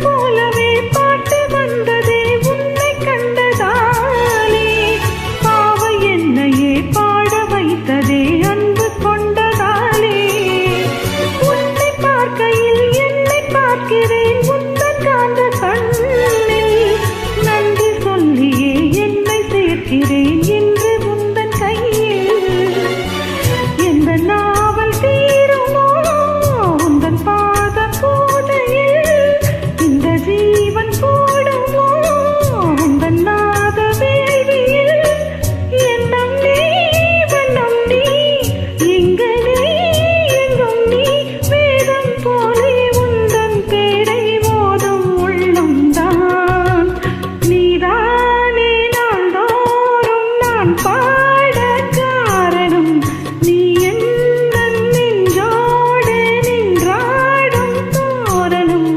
போலவே பாட்டு வந்ததே உன்னை கண்டதாலே பாவை என்னையே பாட வைத்ததே அன்பு கொண்டதாலே உன்னை பார்க்கையில் என்னை பார்க்கிறேன் உந்தன் காந்த கண்ணில் நன்றி சொல்லியே என்னை சேர்க்கிறேன் என்று உந்தன் கையில் எந்த நாவல் தீருமோ உந்தன் பாத பூதையில் இந்த ஜீவன் போடுமோ உந்தன் நாத வேள்வியில் எண்ணம் நீ வண்ணம் நீ இங்கு நீ எங்கும் நீ வேதம் போலே உந்தன் பேரை மோதும் உள்ளம் தான் நீதானே நாள்தோறும் நான் பாட காரணம் நீ எந்தன் நெஞ்சோடு நின்றாடும் தோரணம்.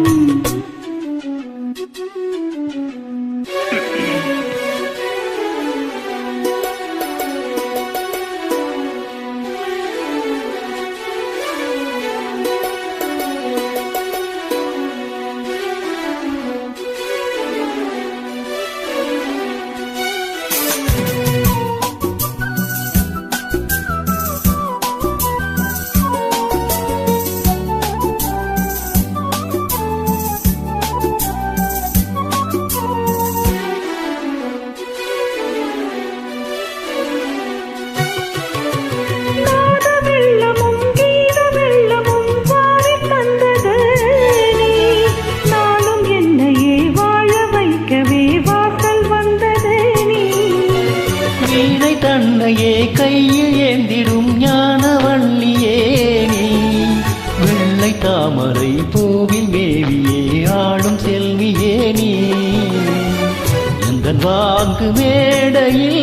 நாத வெள்ளமும் கீத வெள்ளமும் வாரி தந்தது நீ நானும் என்னையே வாழ வைக்கவே வாசல் வந்தது நீ வீணை தன்னையே கையில் ஏந்திடும் ஞானவள்ளியே நீ வெள்ளை தாமரை பூவில் மேவியே ஆடும் செல்வியே நீ எந்தன் வாக்கு மேடையில்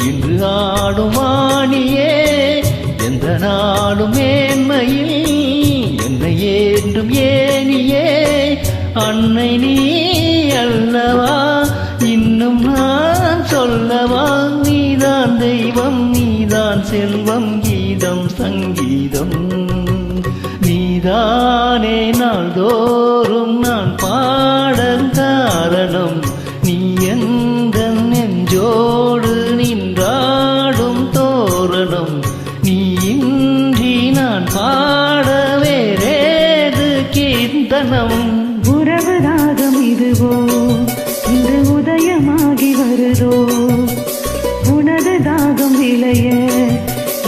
இன்று ஆடும் வாணியே எந்த நாடும் மேன்மையில் என்னை ஏற்றும் ஏனியே அன்னை நீ அல்லவா இன்னும் நான் சொல்லவா நீதான் தெய்வம் நீதான் செல்வம் கீதம் சங்கீதம் நீதானே நாள்தோறும் நான் பாட காரணம் நீ எந்தன் நெஞ்சோடு நின்றாடும் தோரணம் நீ இன்றி நான் பாட வேறேது கீர்த்தனம். உறவு ராகம் இதுவோ இன்று உதயமாகி வருதோ உனது தாகம் விளைய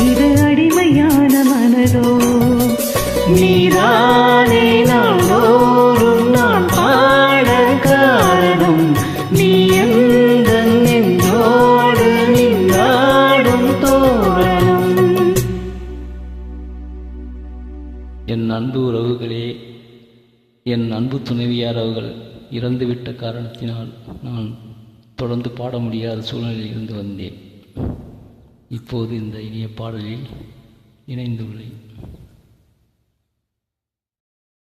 இது அடிமையான மனதோ நீதானே நாள்தோறும் நான் பாட காரணம் நீ எந்தன் நெஞ்சோடு நின்றாடும் தோரணம். என் அன்பு உறவுகளே, என் அன்பு துணைவியார் அவர்கள் இறந்துவிட்ட காரணத்தினால் நான் தொடர்ந்து பாட முடியாத சூழ்நிலையில் இருந்து வந்தேன். இப்போது இந்த இனிய பாடலில் இணைந்துள்ளேன்.